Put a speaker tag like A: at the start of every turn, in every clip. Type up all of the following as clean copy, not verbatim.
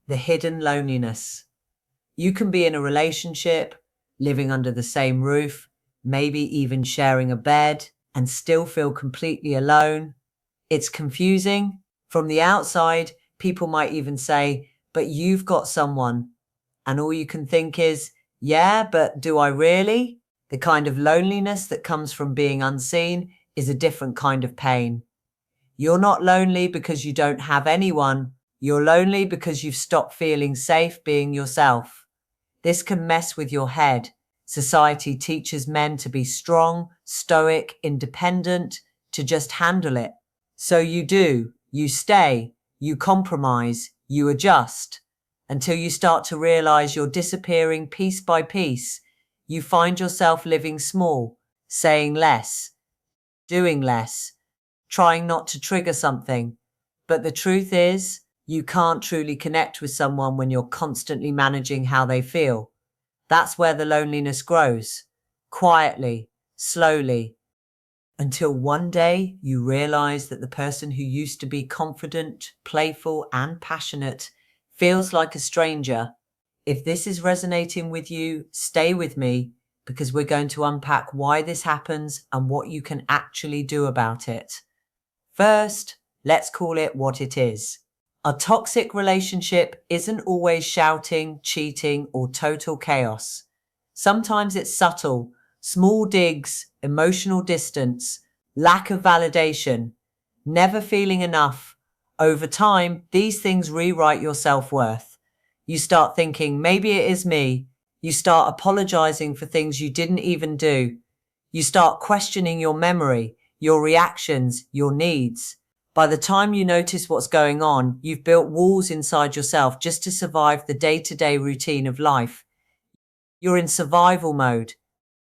A: the hidden loneliness. You can be in a relationship, living under the same roof, maybe even sharing a bed, and still feel completely alone. It's confusing. From the outside, people might even say, but you've got someone. And all you can think is, yeah, but do I really? The kind of loneliness that comes from being unseen is a different kind of pain. You're not lonely because you don't have anyone. You're lonely because you've stopped feeling safe being yourself. This can mess with your head. Society teaches men to be strong, stoic, independent, to just handle it. So you do, you stay, you compromise, you adjust, until you start to realize you're disappearing piece by piece. You find yourself living small, saying less, doing less, trying not to trigger something. But the truth is, you can't truly connect with someone when you're constantly managing how they feel. That's where the loneliness grows, quietly, slowly, until one day you realize that the person who used to be confident, playful, and passionate feels like a stranger. If this is resonating with you, stay with me because we're going to unpack why this happens and what you can actually do about it. First, let's call it what it is. A toxic relationship isn't always shouting, cheating, or total chaos. Sometimes it's subtle, small digs, emotional distance, lack of validation, never feeling enough. Over time, these things rewrite your self-worth. You start thinking, maybe it is me. You start apologizing for things you didn't even do. You start questioning your memory, your reactions, your needs. By the time you notice what's going on, you've built walls inside yourself just to survive the day-to-day routine of life. You're in survival mode,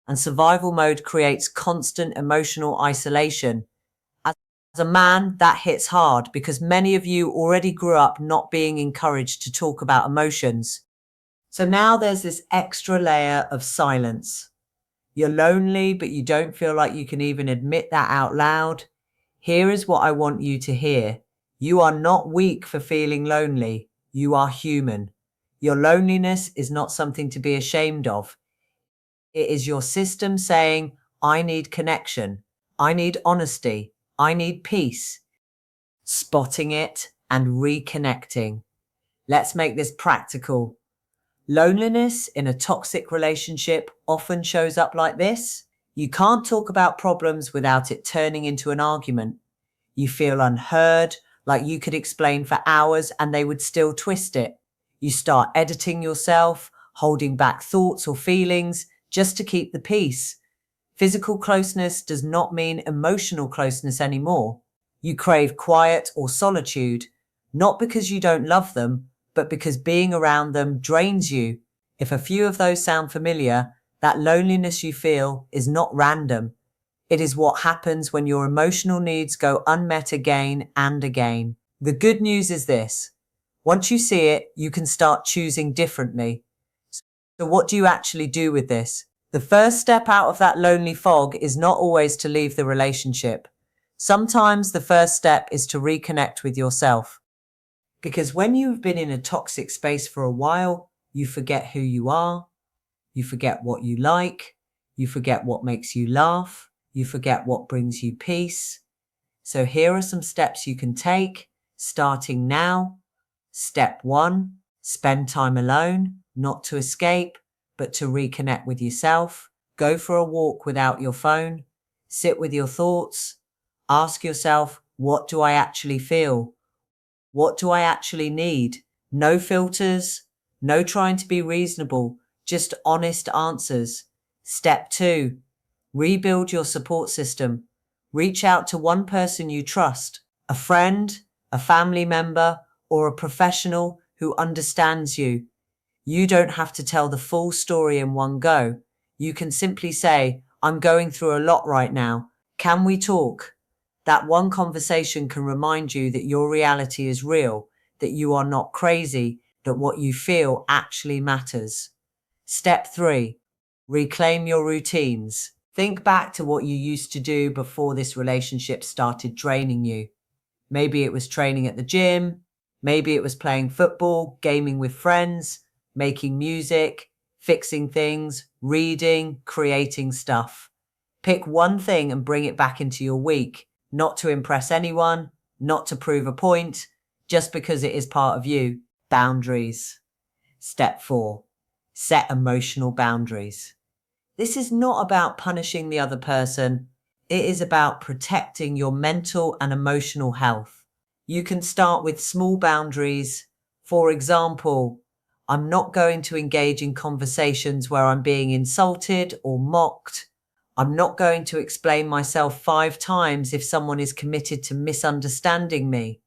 A: and survival mode creates constant emotional isolation. As a man, that hits hard because many of you already grew up not being encouraged to talk about emotions. So now there's this extra layer of silence. You're lonely, but you don't feel like you can even admit that out loud. Here is what I want you to hear. You are not weak for feeling lonely. You are human. Your loneliness is not something to be ashamed of. It is your system saying, I need connection. I need honesty. I need peace. Spotting it and reconnecting. Let's make this practical. Loneliness in a toxic relationship often shows up like this. You can't talk about problems without it turning into an argument. You feel unheard, like you could explain for hours and they would still twist it. You start editing yourself, holding back thoughts or feelings just to keep the peace. Physical closeness does not mean emotional closeness anymore. You crave quiet or solitude, not because you don't love them, but because being around them drains you. If a few of those sound familiar, that loneliness you feel is not random. It is what happens when your emotional needs go unmet again and again. The good news is this. Once you see it, you can start choosing differently. So what do you actually do with this? The first step out of that lonely fog is not always to leave the relationship. Sometimes the first step is to reconnect with yourself. Because when you've been in a toxic space for a while, you forget who you are, you forget what you like, you forget what makes you laugh, you forget what brings you peace. So here are some steps you can take, starting now. Step 1, spend time alone, not to escape, but to reconnect with yourself. Go for a walk without your phone. Sit with your thoughts. Ask yourself, what do I actually feel? What do I actually need? No filters, no trying to be reasonable, just honest answers. Step 2, rebuild your support system. Reach out to one person you trust, a friend, a family member, or a professional who understands you. You don't have to tell the full story in one go. You can simply say, I'm going through a lot right now. Can we talk? That one conversation can remind you that your reality is real, that you are not crazy, that what you feel actually matters. Step 3, reclaim your routines. Think back to what you used to do before this relationship started draining you. Maybe it was training at the gym, Maybe it was playing football, gaming with friends, making music, fixing things, reading, creating stuff. Pick one thing and bring it back into your week, not to impress anyone, not to prove a point, just because it is part of you. Boundaries. Step 4. Set emotional boundaries. This is not about punishing the other person. It is about protecting your mental and emotional health. You can start with small boundaries. For example, I'm not going to engage in conversations where I'm being insulted or mocked. I'm not going to explain myself 5 times if someone is committed to misunderstanding me.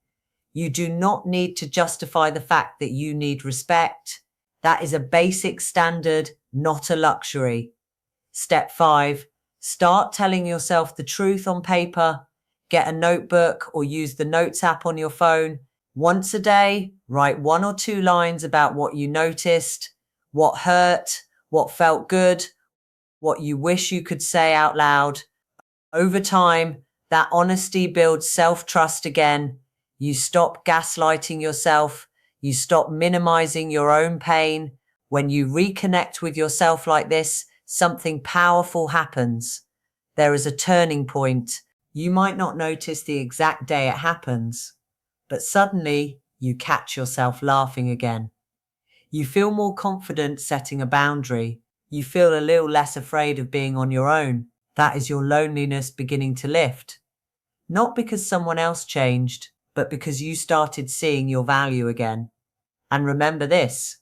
A: You do not need to justify the fact that you need respect. That is a basic standard, not a luxury. Step 5. Start telling yourself the truth on paper. Get a notebook or use the Notes app on your phone. Once a day, write 1 or 2 lines about what you noticed, what hurt, what felt good, what you wish you could say out loud. Over time, that honesty builds self-trust again. You stop gaslighting yourself. You stop minimizing your own pain. When you reconnect with yourself like this, something powerful happens. There is a turning point. You might not notice the exact day it happens, but suddenly you catch yourself laughing again. You feel more confident setting a boundary. You feel a little less afraid of being on your own. That is your loneliness beginning to lift. Not because someone else changed, but because you started seeing your value again. And remember this,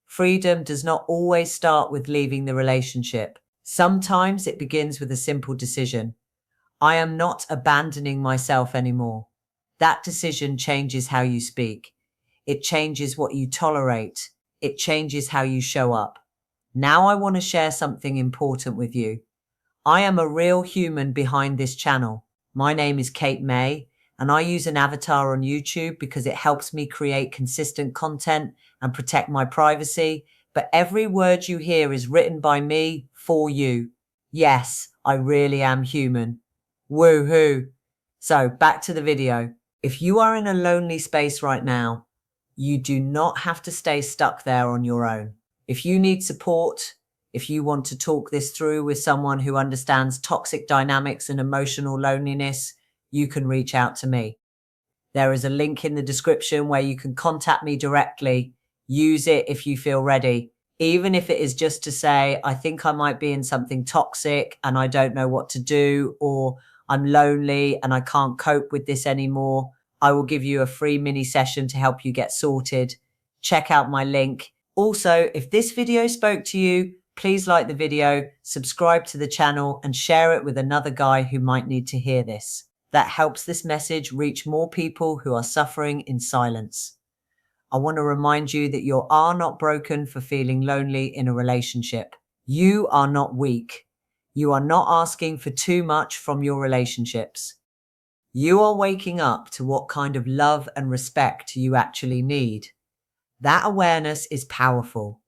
A: freedom does not always start with leaving the relationship. Sometimes it begins with a simple decision. I am not abandoning myself anymore. That decision changes how you speak. It changes what you tolerate. It changes how you show up. Now I want to share something important with you. I am a real human behind this channel. My name is Kate May, and I use an avatar on YouTube because it helps me create consistent content and protect my privacy. But every word you hear is written by me for you. Yes, I really am human. Woohoo! So back to the video. If you are in a lonely space right now, you do not have to stay stuck there on your own. If you need support, if you want to talk this through with someone who understands toxic dynamics and emotional loneliness, you can reach out to me. There is a link in the description where you can contact me directly. Use it if you feel ready. Even if it is just to say, I think I might be in something toxic and I don't know what to do, or I'm lonely and I can't cope with this anymore. I will give you a free mini session to help you get sorted. Check out my link. Also, if this video spoke to you, please like the video, subscribe to the channel, and share it with another guy who might need to hear this. That helps this message reach more people who are suffering in silence. I want to remind you that you are not broken for feeling lonely in a relationship. You are not weak. You are not asking for too much from your relationships. You are waking up to what kind of love and respect you actually need. That awareness is powerful.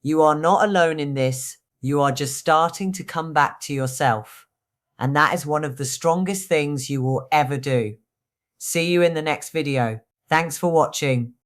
A: You are not alone in this. You are just starting to come back to yourself. And that is one of the strongest things you will ever do. See you in the next video. Thanks for watching.